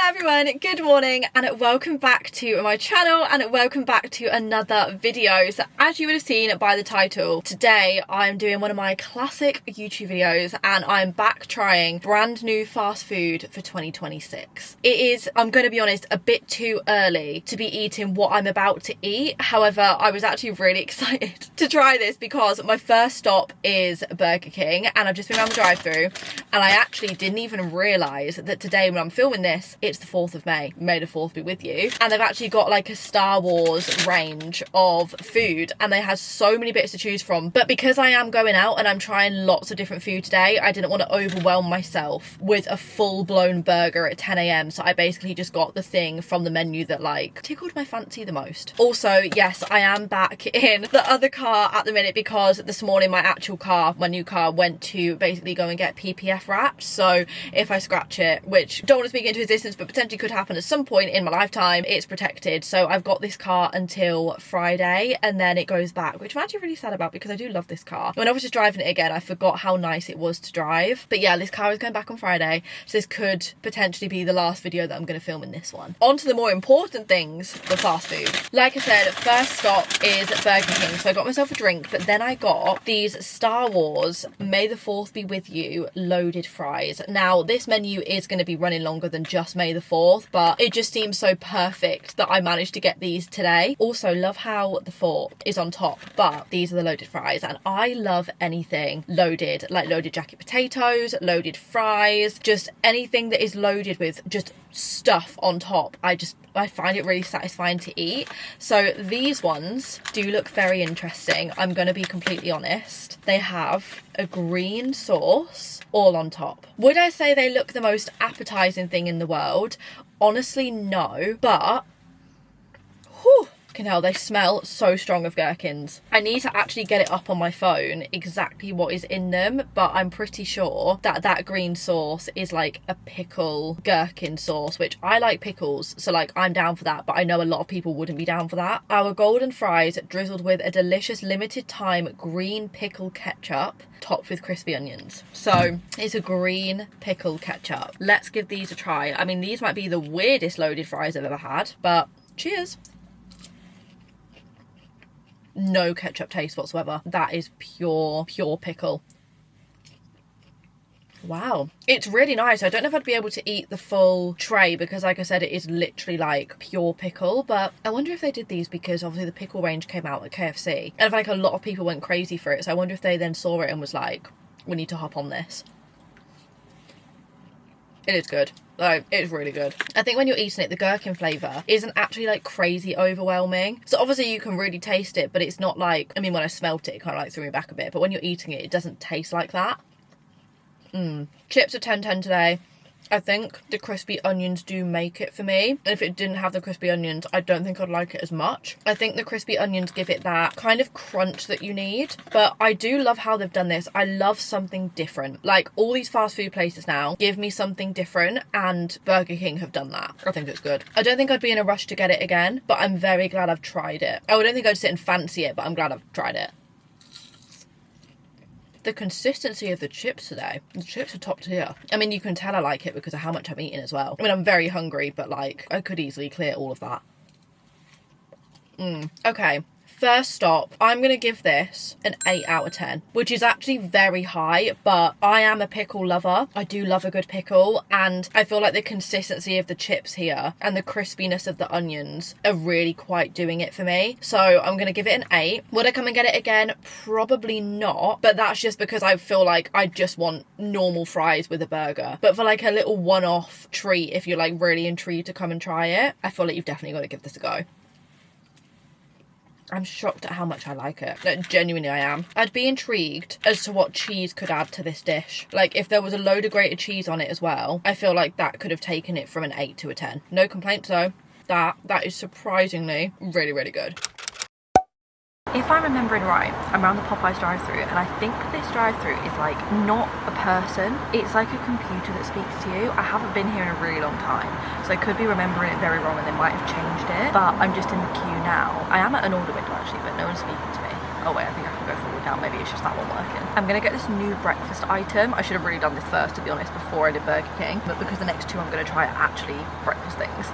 Hi everyone, good morning and welcome back to my channel and welcome back to another video. So as you would have seen by the title, today I'm doing one of my classic YouTube videos and I'm back trying brand new fast food for 2026. It is, I'm going to be honest, a bit too early to be eating what I'm about to eat. However, I was actually really excited to try this because my first stop is Burger King and I've just been around the drive-thru and I actually didn't even realise that today when I'm filming this, it's the 4th of May. May the 4th be with you. And they've actually got like a Star Wars range of food and they have so many bits to choose from. But because I am going out and I'm trying lots of different food today, I didn't want to overwhelm myself with a full-blown burger at 10 AM. So I basically just got the thing from the menu that like tickled my fancy the most. Also, yes, I am back in the other car at the minute because this morning my actual car, my new car, went to basically go and get PPF wraps. So if I scratch it, which don't want to speak into existence, but potentially could happen at some point in my lifetime, it's protected. So I've got this car until Friday and then it goes back, which I'm actually really sad about because I do love this car. When I was just driving it again, I forgot how nice it was to drive. But yeah, this car is going back on Friday, so this could potentially be the last video that I'm going to film in this one. On to the more important things, the fast food. Like I said, first stop is Burger King. So I got myself a drink, but then I got these Star Wars May the 4th be with you loaded fries. Now this menu is going to be running longer than just May the 4th, but it just seems so perfect that I managed to get these today. Also love how the fork is on top, but these are the loaded fries and I love anything loaded, like loaded jacket potatoes, loaded fries, just anything that is loaded with just stuff on top. I find it really satisfying to eat. So these ones do look very interesting. I'm going to be completely honest. They have a green sauce all on top. Would I say they look the most appetizing thing in the world? Honestly, no, but whew, hell, they smell so strong of gherkins. I need to actually get it up on my phone exactly what is in them, but I'm pretty sure that that green sauce is like a pickle gherkin sauce, which I like pickles, so like I'm down for that, but I know a lot of people wouldn't be down for that. Our golden fries drizzled with a delicious limited time green pickle ketchup topped with crispy onions. So it's a green pickle ketchup. Let's give these a try. I mean, these might be the weirdest loaded fries I've ever had, but cheers. No ketchup taste whatsoever. That is pure pickle. Wow, it's really nice. I don't know if I'd be able to eat the full tray because like I said, it is literally like pure pickle, but I wonder if they did these because obviously the pickle range came out at KFC and I feel like a lot of people went crazy for it, so I wonder if they then saw it and was like, we need to hop on this. It is good. Like, it's really good. I think when you're eating it, the gherkin flavour isn't actually like crazy overwhelming. So obviously you can really taste it, but it's not like, I mean, when I smelt it, it kind of like threw me back a bit, but when you're eating it, it doesn't taste like that. Chips are 10/10 today. I think the crispy onions do make it for me. And if it didn't have the crispy onions, I don't think I'd like it as much. I think the crispy onions give it that kind of crunch that you need. But I do love how they've done this. I love something different. Like all these fast food places now give me something different and Burger King have done that. I think it's good. I don't think I'd be in a rush to get it again, but I'm very glad I've tried it. I don't think I'd sit and fancy it, but I'm glad I've tried it. The consistency of the chips today, the chips are top tier. I mean, you can tell I like it because of how much I'm eating as well. I mean, I'm very hungry, but like I could easily clear all of that. Okay, first stop, I'm gonna give this an 8 out of 10, which is actually very high, but I am a pickle lover. I do love a good pickle, and I feel like the consistency of the chips here and the crispiness of the onions are really quite doing it for me. So I'm gonna give it an 8. Would I come and get it again? Probably not, but that's just because I feel like I just want normal fries with a burger. But for like a little one-off treat, if you're like really intrigued to come and try it, I feel like you've definitely got to give this a go. I'm shocked at how much I like it. Like, genuinely I am. I'd be intrigued as to what cheese could add to this dish. Like if there was a load of grated cheese on it as well, I feel like that could have taken it from an 8 to a 10. No complaints though. That is surprisingly really, really good. If I'm remembering right, I'm around the Popeyes drive-thru and I think this drive-thru is like not a person, it's like a computer that speaks to you. I haven't been here in a really long time, so I could be remembering it very wrong and they might have changed it, but I'm just in the queue now. I am at an order window actually, but no one's speaking to me. Oh wait, I think I can go forward now. Maybe it's just that one working. I'm gonna get this new breakfast item. I should have really done this first, to be honest, before I did Burger King. But because the next two I'm gonna try are actually breakfast things.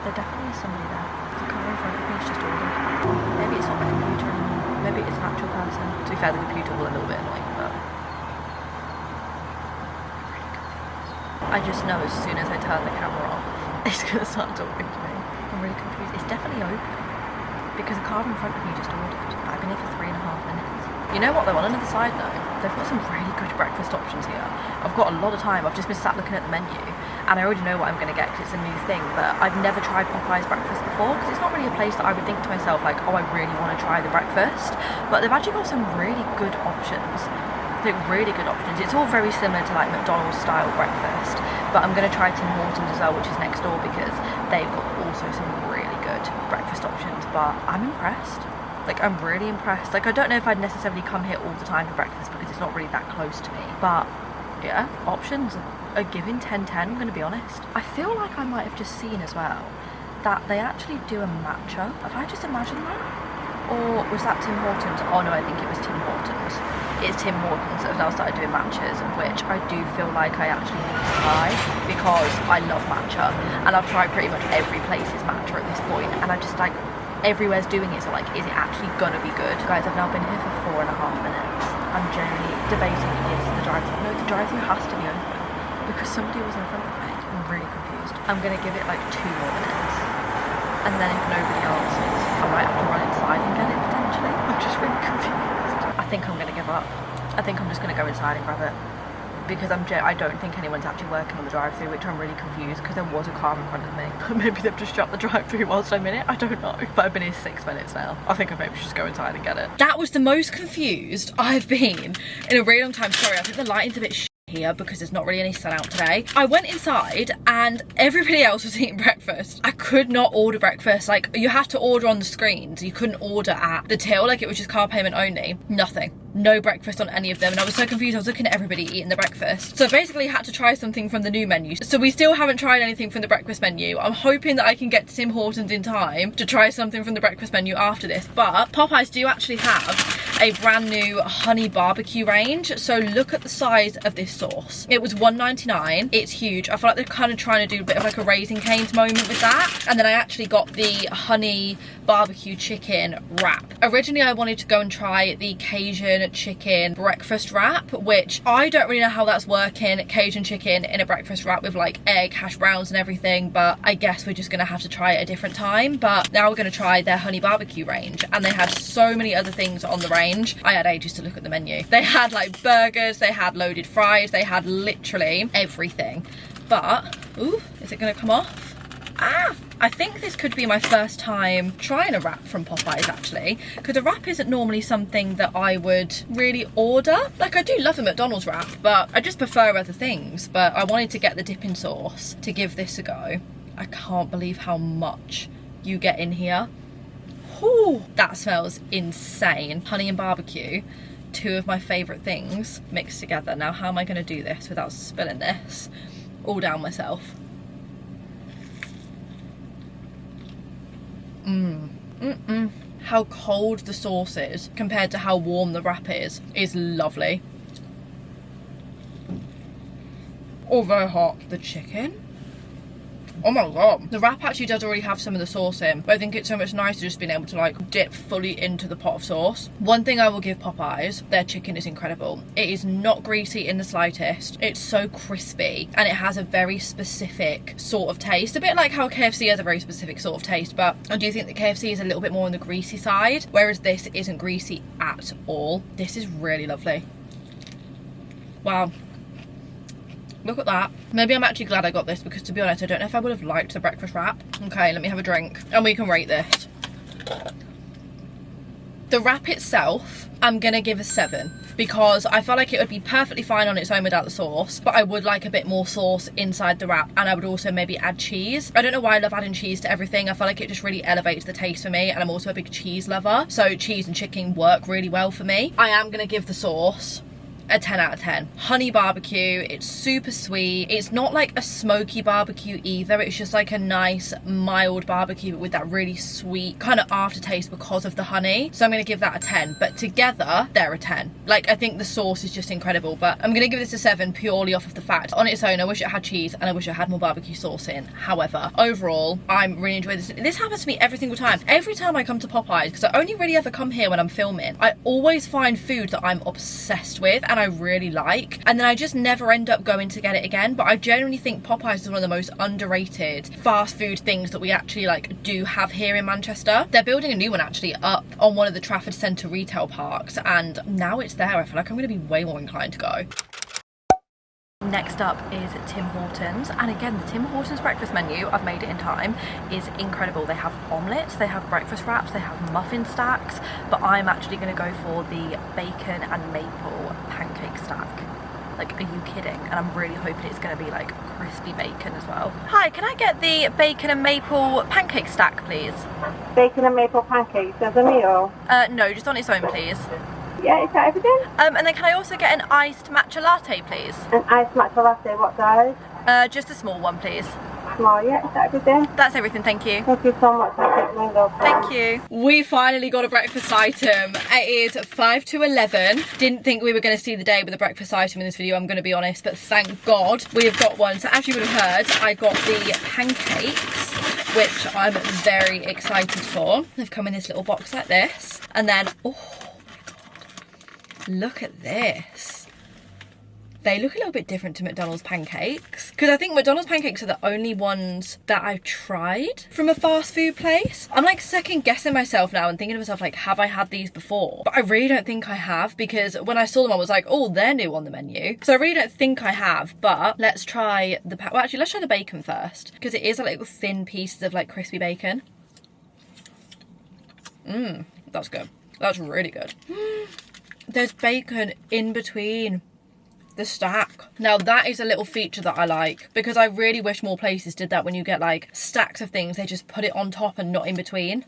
There definitely is somebody there. The car in front of me is just ordered. Maybe it's not my computer anymore. Maybe it's an actual person. To be fair, the computer will a little bit annoying, but I just know as soon as I turn the camera off, it's gonna start talking to me. I'm really confused. It's definitely open because the car in front of me just ordered. But I've been here for 3.5 minutes. You know what though, on another side note, they've got some really good breakfast options here. I've got a lot of time. I've just been sat looking at the menu and I already know what I'm gonna get because it's a new thing, but I've never tried Popeyes breakfast before because it's not really a place that I would think to myself like, oh, I really want to try the breakfast. But they've actually got some really good options. Like really good options. It's all very similar to like McDonald's style breakfast, but I'm going to try Tim Hortons as well, which is next door, because they've got also some really good breakfast options. But I'm impressed. Like I'm really impressed. Like I don't know if I'd necessarily come here all the time for breakfast because it's not really that close to me, but yeah, options are giving 10/10. I'm going to be honest. I feel like I might have just seen as well that they actually do a matcha. Have I just imagined that? Or was that Tim Hortons? Oh no, I think it was Tim Hortons. It's Tim Hortons that have now started doing matchas, which I do feel like I actually need to try because I love matcha and I've tried pretty much every place's matcha at this point, and I just like everywhere's doing it, so like, is it actually gonna be good? Guys, I've now been here for 4.5 minutes. I'm genuinely debating is the drive-thru. No, the drive-thru has to be open because somebody was in front of me. I'm really confused. I'm gonna give it like 2 more minutes, and then if nobody answers, I might have to run inside and get it potentially. I'm just really confused. I think I'm gonna give up. I think I'm just gonna go inside and grab it because I don't think anyone's actually working on the drive-thru, which I'm really confused because there was a car in front of me. But maybe they've just shut the drive-thru whilst I'm in it. I don't know. But I've been here 6 minutes now. I think I maybe should just go inside and get it. That was the most confused I've been in a really long time. Sorry, I think the lighting's a bit here because there's not really any sun out today. I went inside and everybody else was eating breakfast. I could not order breakfast. Like, you had to order on the screens. You couldn't order at the till. Like, it was just car payment only. Nothing. No breakfast on any of them, and I was so confused. I was looking at everybody eating the breakfast, so I basically had to try something from the new menu. So we still haven't tried anything from the breakfast menu. I'm hoping that I can get to Tim Hortons in time to try something from the breakfast menu after this. But Popeyes do actually have a brand new honey barbecue range, so look at the size of this sauce. It was $1.99. It's huge. I feel like they're kind of trying to do a bit of like a Raising Cane's moment with that. And then I actually got the honey barbecue chicken wrap. Originally I wanted to go and try the Cajun chicken breakfast wrap, which I don't really know how that's working, Cajun chicken in a breakfast wrap with like egg, hash browns and everything, but I guess we're just gonna have to try it a different time. But now we're gonna try their honey barbecue range, and they had so many other things on the range. I had ages to look at the menu. They had like burgers, they had loaded fries, they had literally everything. But ooh, is it gonna come off? Ah, I think this could be my first time trying a wrap from Popeyes actually, because a wrap isn't normally something that I would really order. Like, I do love a McDonald's wrap, but I just prefer other things. But I wanted to get the dipping sauce to give this a go. I can't believe how much you get in here. Whew, that smells insane. Honey and barbecue, two of my favourite things mixed together. Now, how am I going to do this without spilling this all down myself? How cold the sauce is compared to how warm the wrap is lovely. Oh, very hot. The chicken, oh my god. The wrap actually does already have some of the sauce in, but I think it's so much nicer just being able to like dip fully into the pot of sauce. One thing I will give Popeyes, their chicken is incredible. It is not greasy in the slightest. It's so crispy and it has a very specific sort of taste, a bit like how KFC has a very specific sort of taste, but I do think that KFC is a little bit more on the greasy side, whereas this isn't greasy at all. This is really lovely. Wow. Look at that. Maybe I'm actually glad I got this because, to be honest, I don't know if I would have liked the breakfast wrap. Okay, let me have a drink and we can rate this. The wrap itself, I'm gonna give a 7 because I feel like it would be perfectly fine on its own without the sauce, but I would like a bit more sauce inside the wrap, and I would also maybe add cheese. I don't know why I love adding cheese to everything. I feel like it just really elevates the taste for me, and I'm also a big cheese lover, so cheese and chicken work really well for me. I am gonna give the sauce a 10 out of 10. Honey barbecue, it's super sweet. It's not like a smoky barbecue either. It's just like a nice mild barbecue with that really sweet kind of aftertaste because of the honey. So I'm gonna give that a 10, but together they're a 10. Like, I think the sauce is just incredible, but I'm gonna give this a 7 purely off of the fact on its own I wish it had cheese and I wish it had more barbecue sauce in. However, overall I'm really enjoying this. This happens to me every single time. Every time I come to Popeyes, because I only really ever come here when I'm filming, I always find food that I'm obsessed with and I really like, and then I just never end up going to get it again. But I genuinely think Popeyes is one of the most underrated fast food things that we actually like do have here in Manchester. They're building a new one actually up on one of the Trafford Centre retail parks, and now it's there I feel like I'm going to be way more inclined to go. Next up is Tim Hortons, and again the Tim Hortons breakfast menu, I've made it in time, is incredible. They have omelettes, they have breakfast wraps, they have muffin stacks, but I'm actually going to go for the bacon and maple pancake stack. Like, are you kidding? And I'm really hoping it's going to be like crispy bacon as well. Hi, can I get the bacon and maple pancake stack please? Bacon and maple pancakes as a meal? No, just on its own please. Yeah, is that everything? And then can I also get an iced matcha latte please? An iced matcha latte, what size? Just a small one please. Small, yeah, is that everything? That's everything, thank you. Thank you so much. Thank you. We finally got a breakfast item. It is 5 to 11. Didn't think we were going to see the day with a breakfast item in this video, I'm going to be honest, but thank God we have got one. So as you would have heard, I got the pancakes, which I'm very excited for. They've come in this little box like this. And then, oh my God, look at this. They look a little bit different to McDonald's pancakes, because I think McDonald's pancakes are the only ones that I've tried from a fast food place. I'm like second guessing myself now and thinking to myself like, have I had these before? But I really don't think I have, because when I saw them I was like, oh, they're new on the menu. So I really don't think I have, but let's try the, well actually let's try the bacon first, because it is like little thin pieces of like crispy bacon. That's good. That's really good. There's bacon in between the stack. Now that is a little feature that I like, because I really wish more places did that. When you get like stacks of things, they just put it on top and not in between.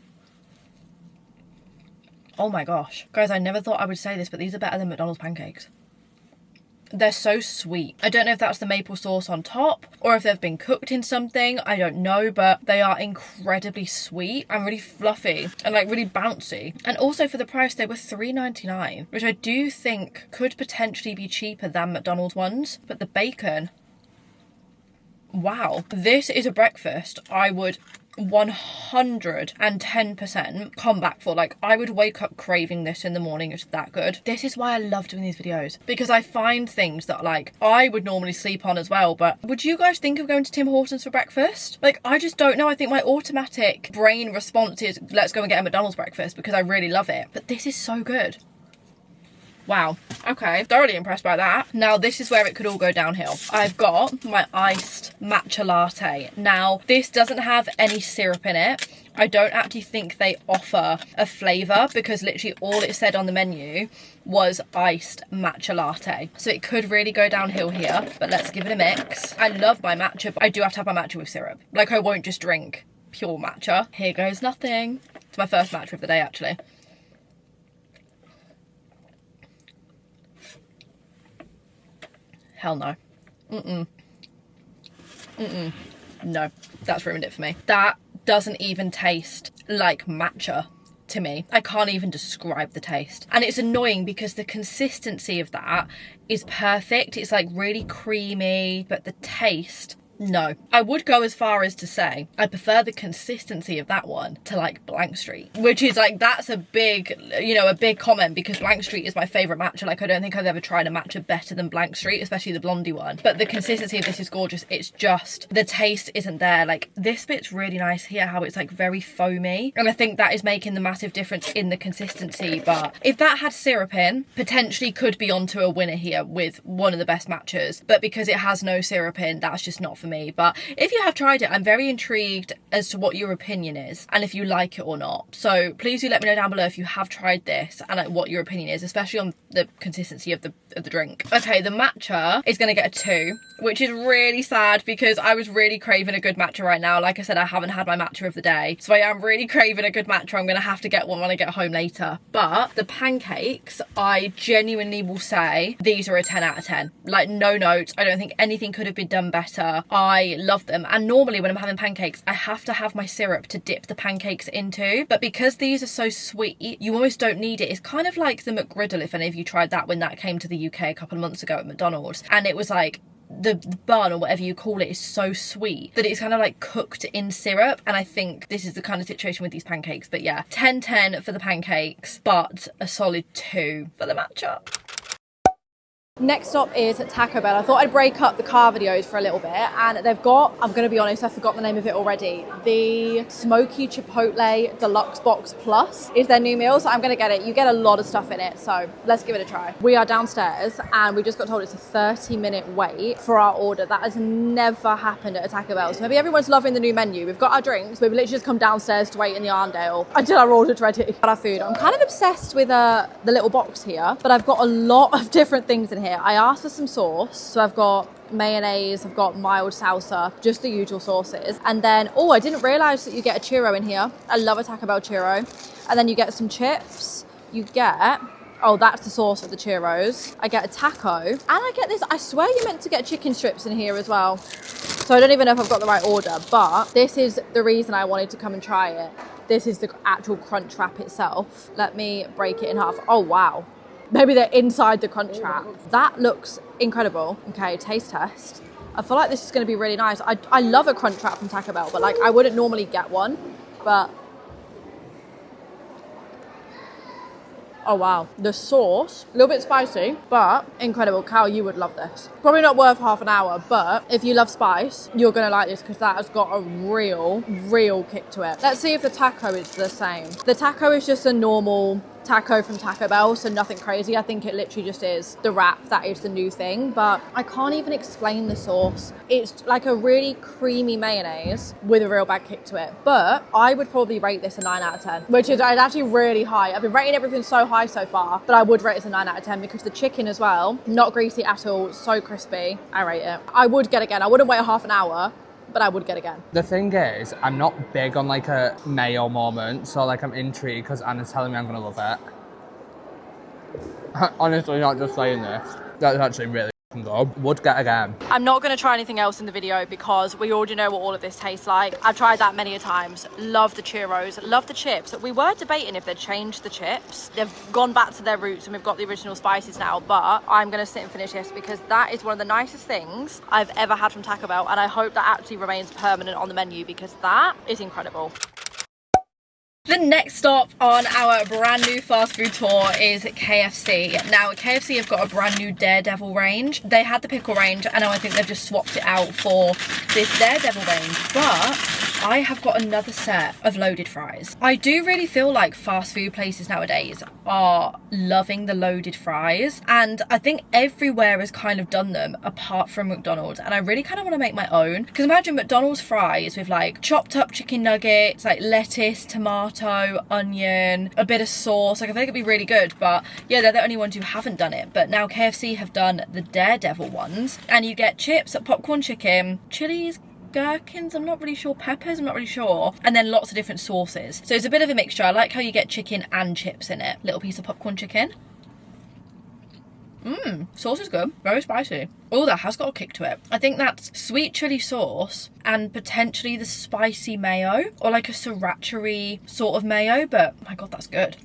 Oh my gosh. Guys, I never thought I would say this, but these are better than McDonald's pancakes. They're so sweet. I don't know if that's the maple sauce on top or if they've been cooked in something, I don't know, but they are incredibly sweet and really fluffy and like really bouncy. And also for the price, they were $3.99, which I do think could potentially be cheaper than McDonald's ones. But the bacon, wow, this is a breakfast I would 110% come back for. Like, I would wake up craving this in the morning. It's that good. This is why I love doing these videos, because I find things that like I would normally sleep on as well. But would you guys think of going to Tim Hortons for breakfast? Like, I just don't know. I think my automatic brain response is let's go and get a McDonald's breakfast because I really love it. But this is so good. Wow, okay, thoroughly impressed by that. Now this is where it could all go downhill. I've got my iced matcha latte. Now this doesn't have any syrup in it. I don't actually think they offer a flavour, because literally all it said on the menu was iced matcha latte. So it could really go downhill here, but let's give it a mix. I love my matcha, but I do have to have my matcha with syrup. Like, I won't just drink pure matcha. Here goes nothing. It's my first matcha of the day actually. Hell no. No, that's ruined it for me. That doesn't even taste like matcha to me. I can't even describe the taste. And it's annoying because the consistency of that is perfect. It's like really creamy, but the taste, no. I would go as far as to say I prefer the consistency of that one to like Blank Street, which is like, that's a big, you know, a big comment, because Blank Street is my favourite matcha. Like, I don't think I've ever tried a matcha better than Blank Street, especially the blondie one. But the consistency of this is gorgeous. It's just the taste isn't there. Like, this bit's really nice here, how it's like very foamy, and I think that is making the massive difference in the consistency. But if that had syrup in, potentially could be onto a winner here with one of the best matchas. But because it has no syrup in, that's just not for me. me. But if you have tried it, I'm very intrigued as to what your opinion is and if you like it or not. So please do let me know down below if you have tried this and like what your opinion is, especially on the consistency of the drink. Okay, the matcha is gonna get a 2, which is really sad because I was really craving a good matcha right now. Like I said, I haven't had my matcha of the day, so I am really craving a good matcha. I'm gonna have to get one when I get home later. But the pancakes, I genuinely will say these are a 10 out of 10. Like, no notes. I don't think anything could have been done better. I love them. And normally when I'm having pancakes, I have to have my syrup to dip the pancakes into, but because these are so sweet, you almost don't need it. It's kind of like the McGriddle, if any of you tried that when that came to the UK a couple of months ago at McDonald's, and it was like the bun or whatever you call it is so sweet that it's kind of like cooked in syrup, and I think this is the kind of situation with these pancakes. But yeah, 10 for the pancakes, but a solid 2 for the matcha. Next stop is Taco Bell. I thought I'd break up the car videos for a little bit, and they've got, I'm gonna be honest, I forgot the name of it already. The Smoky Chipotle Deluxe Box Plus is their new meal, so I'm gonna get it. You get a lot of stuff in it, so let's give it a try. We are downstairs and we just got told it's a 30-minute wait for our order. That has never happened at a Taco Bell. So maybe everyone's loving the new menu. We've got our drinks, we've literally just come downstairs to wait in the Arndale until our order's ready. Got our food. I'm kind of obsessed with the little box here, but I've got a lot of different things in here. I asked for some sauce, so I've got mayonnaise, I've got mild salsa, just the usual sauces. And then, oh, I didn't realize that you get a churro in here. I love a Taco Bell churro. And then you get some chips. You get, oh, that's the sauce of the churros. I get a taco, and I get this, I swear you meant to get chicken strips in here as well. So I don't even know if I've got the right order, but this is the reason I wanted to come and try it. This is the actual crunch wrap itself. Let me break it in half. Oh, wow. Maybe they're inside the crunch wrap. That looks incredible. Okay, taste test. I feel like this is gonna be really nice. I love a crunch wrap from Taco Bell, but like I wouldn't normally get one, but oh wow. The sauce, a little bit spicy, but incredible. Cal, you would love this. Probably not worth half an hour, but if you love spice, you're gonna like this because that has got a real kick to it. Let's see if the taco is the same. The taco is just a normal taco from Taco Bell, so nothing crazy. I think it literally just is the wrap that is the new thing, but I can't even explain the sauce. It's like a really creamy mayonnaise with a real bad kick to it, but I would probably rate this a 9 out of 10, which is actually really high. I've been rating everything so high so far, but I would rate it a 9 out of 10 because the chicken as well, not greasy at all, so crispy. I rate it. I would get again. I wouldn't wait a half an hour, but I would get again. The thing is, I'm not big on like a mayo moment, so like I'm intrigued because Anna's telling me I'm gonna love it. Honestly, not just saying this. That's actually really good. Would get again. I'm not going to try anything else in the video because we already know what all of this tastes like. I've tried that many a times. Love the churros, love the chips. We were debating if they'd changed the chips. They've gone back to their roots and we've got the original spices now, but I'm going to sit and finish this because that is one of the nicest things I've ever had from Taco Bell, and I hope that actually remains permanent on the menu because that is incredible. The next stop on our brand new fast food tour is KFC. Now, KFC have got a brand new Daredevil range. They had the pickle range, and now I think they've just swapped it out for this Daredevil range. But I have got another set of loaded fries. I do really feel like fast food places nowadays are loving the loaded fries, and I think everywhere has kind of done them apart from McDonald's, and I really kind of want to make my own. Because imagine McDonald's fries with like chopped up chicken nuggets, like lettuce, tomato, onion, a bit of sauce. Like I think it'd be really good, but yeah, they're the only ones who haven't done it. But now KFC have done the Daredevil ones, and you get chips, popcorn chicken, chilies, gherkins, I'm not really sure, peppers, I'm not really sure, and then lots of different sauces. So it's a bit of a mixture. I like how you get chicken and chips in it. Little piece of popcorn chicken. Sauce is good, very spicy. Oh, that has got a kick to it. I think that's sweet chili sauce and potentially the spicy mayo, or like a sriracha sort of mayo, but my god, that's good.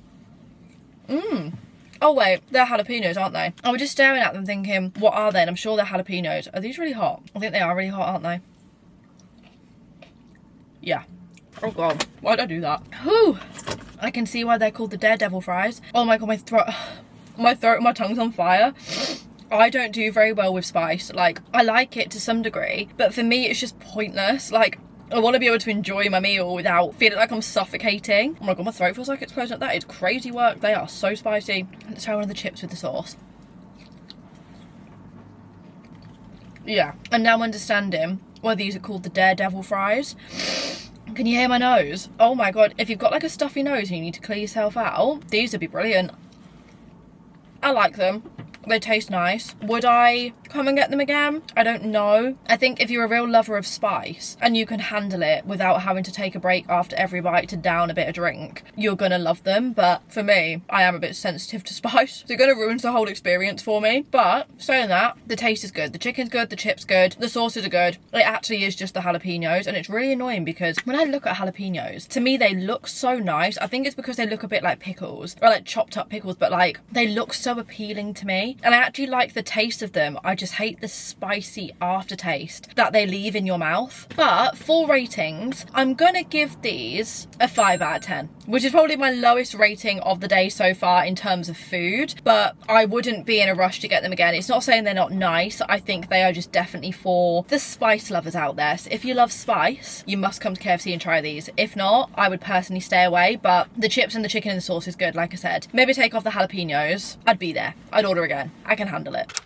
Oh wait, they're jalapenos, aren't they? I was just staring at them thinking, what are they? And I'm sure they're jalapenos. Are these really hot? I think they are really hot, aren't they? Yeah. Oh god, why'd I do that? Whew. I can see why they're called the Daredevil fries. Oh my god, my throat and my tongue's on fire. I don't do very well with spice. Like, I like it to some degree, but for me it's just pointless. Like, I want to be able to enjoy my meal without feeling like I'm suffocating. Oh my god, my throat feels like it's closing up. That is crazy work. They are so spicy. Let's try one of the chips with the sauce. Yeah. And now understanding why these are called the Daredevil fries. Can you hear my nose? Oh my god, if you've got like a stuffy nose and you need to clear yourself out, these would be brilliant. I like them. They taste nice. Would I come and get them again? I don't know. I think if you're a real lover of spice and you can handle it without having to take a break after every bite to down a bit of drink, you're gonna love them. But for me, I am a bit sensitive to spice. So it kind of ruins the whole experience for me. But saying that, the taste is good. The chicken's good, the chip's good, the sauces are good. It actually is just the jalapenos, and it's really annoying because when I look at jalapenos, to me they look so nice. I think it's because they look a bit like pickles, or like chopped up pickles, but like they look so appealing to me. And I actually like the taste of them. I just hate the spicy aftertaste that they leave in your mouth. But for ratings, I'm gonna give these a 5 out of 10, which is probably my lowest rating of the day so far in terms of food, but I wouldn't be in a rush to get them again. It's not saying they're not nice. I think they are just definitely for the spice lovers out there. So if you love spice, you must come to KFC and try these. If not, I would personally stay away, but the chips and the chicken and the sauce is good, like I said. Maybe take off the jalapenos. I'd be there. I'd order again. I can handle it.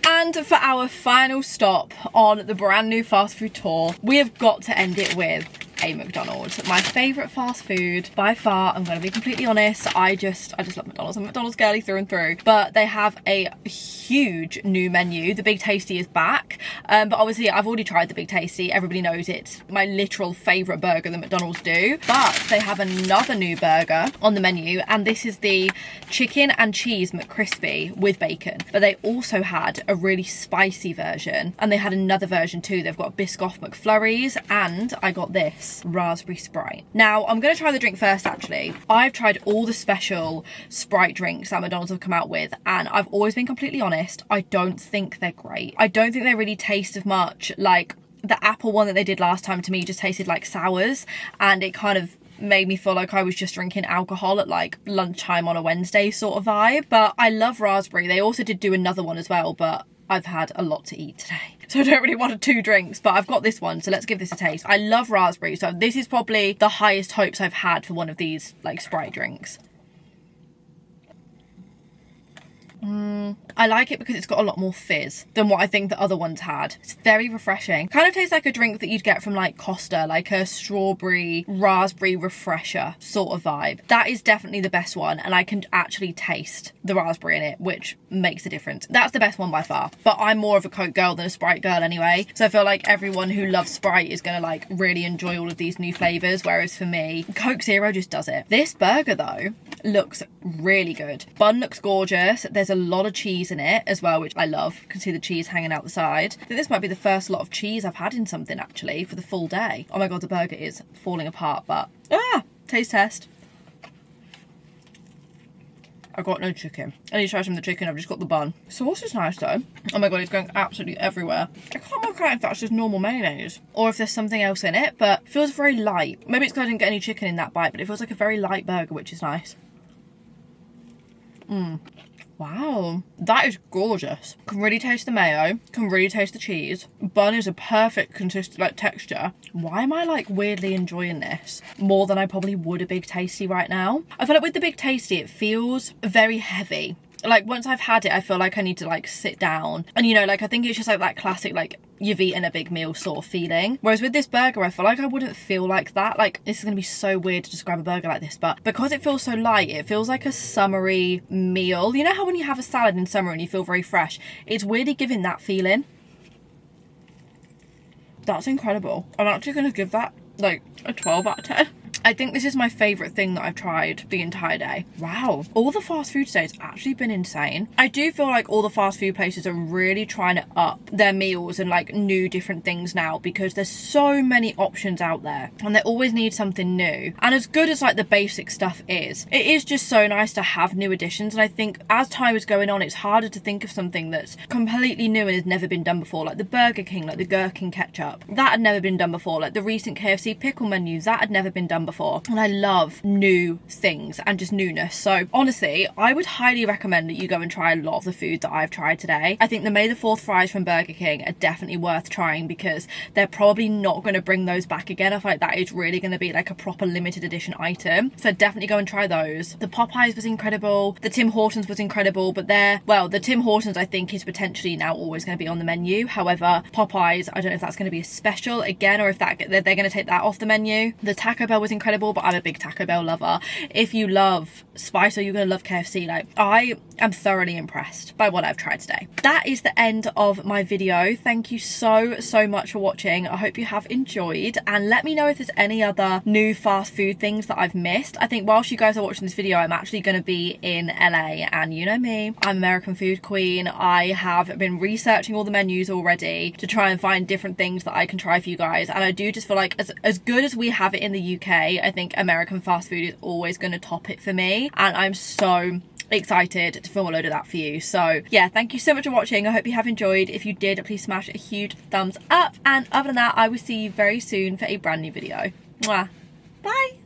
And for our final stop on the brand new fast food tour, we have got to end it with a McDonald's. My favourite fast food by far. I'm gonna be completely honest, I just love McDonald's. I'm a McDonald's girly through and through. But they have a huge new menu. The Big Tasty is back, but obviously I've already tried the Big Tasty. Everybody knows it's my literal favourite burger that McDonald's do. But they have another new burger on the menu, and this is the chicken and cheese McCrispy with bacon. But they also had a really spicy version, and they had another version too. They've got Biscoff McFlurries, and I got this raspberry Sprite. Now I'm going to try the drink first. Actually, I've tried all the special Sprite drinks that McDonald's have come out with, and I've always been completely honest, I don't think they're great. I don't think they really taste as much. Like the apple one that they did last time to me just tasted like sours, and it kind of made me feel like I was just drinking alcohol at like lunchtime on a Wednesday sort of vibe. But I love raspberry. They also did do another one as well, but I've had a lot to eat today, so I don't really want 2 drinks, but I've got this one, so let's give this a taste. I love raspberry, so this is probably the highest hopes I've had for one of these like Sprite drinks. I like it because it's got a lot more fizz than what I think the other ones had. It's very refreshing. Kind of tastes like a drink that you'd get from like Costa, like a strawberry raspberry refresher sort of vibe. That is definitely the best one, and I can actually taste the raspberry in it, which makes a difference. That's the best one by far. But I'm more of a Coke girl than a Sprite girl anyway, so I feel like everyone who loves Sprite is gonna like really enjoy all of these new flavours, whereas for me, Coke Zero just does it. This burger though looks really good. Bun looks gorgeous. There's a lot of cheese in it as well, which I love. You can see the cheese hanging out the side. I think this might be the first lot of cheese I've had in something actually for the full day. Oh my god, the burger is falling apart, but taste test. I've got no chicken. I need to try some of the chicken. I've just got the bun. Sauce is nice though. Oh my god, it's going absolutely everywhere. I can't work out if that's just normal mayonnaise or if there's something else in it, but it feels very light. Maybe it's because I didn't get any chicken in that bite, but it feels like a very light burger, which is nice. Wow, that is gorgeous. Can really taste the mayo, can really taste the cheese. Bun is a perfect consistent like texture. Why am I like weirdly enjoying this more than I probably would a Big Tasty right now? I feel like with the Big Tasty, it feels very heavy. Like once I've had it, I feel like I need to like sit down, and you know, like I think it's just like that classic like you've eaten a big meal sort of feeling. Whereas with this burger, I feel like I wouldn't feel like that. Like this is gonna be so weird to describe a burger like this, but because it feels so light, it feels like a summery meal. You know how when you have a salad in summer and you feel very fresh? It's weirdly giving that feeling. That's incredible. I'm actually gonna give that like a 12 out of 10. I think this is my favourite thing that I've tried the entire day. Wow. All the fast food today has actually been insane. I do feel like all the fast food places are really trying to up their meals and like new different things now, because there's so many options out there and they always need something new. And as good as like the basic stuff is, it is just so nice to have new additions. And I think as time is going on, it's harder to think of something that's completely new and has never been done before. Like the Burger King, like the gherkin ketchup. That had never been done before. Like the recent KFC pickle menu, that had never been done before, and I love new things and just newness. So honestly, I would highly recommend that you go and try a lot of the food that I've tried today. I think the May the 4th fries from Burger King are definitely worth trying because they're probably not going to bring those back again. I feel like that is really going to be like a proper limited edition item, so definitely go and try those. The Popeyes was incredible, the Tim Hortons was incredible, but the Tim Hortons I think is potentially now always going to be on the menu. However, Popeyes, I don't know if that's going to be a special again or if they're going to take that off the menu. The Taco Bell was incredible, but I'm a big Taco Bell lover. If you love spice, or you're going to love KFC, like I am thoroughly impressed by what I've tried today. That is the end of my video. Thank you so much for watching. I hope you have enjoyed, and let me know if there's any other new fast food things that I've missed. I think whilst you guys are watching this video, I'm actually going to be in LA, and you know me, I'm American food queen. I have been researching all the menus already to try and find different things that I can try for you guys, and I do just feel like as good as we have it in the UK, I think American fast food is always going to top it for me, and I'm so excited to film a load of that for you. So yeah, thank you so much for watching. I hope you have enjoyed. If you did, please smash a huge thumbs up, and other than that, I will see you very soon for a brand new video. Mwah. Bye.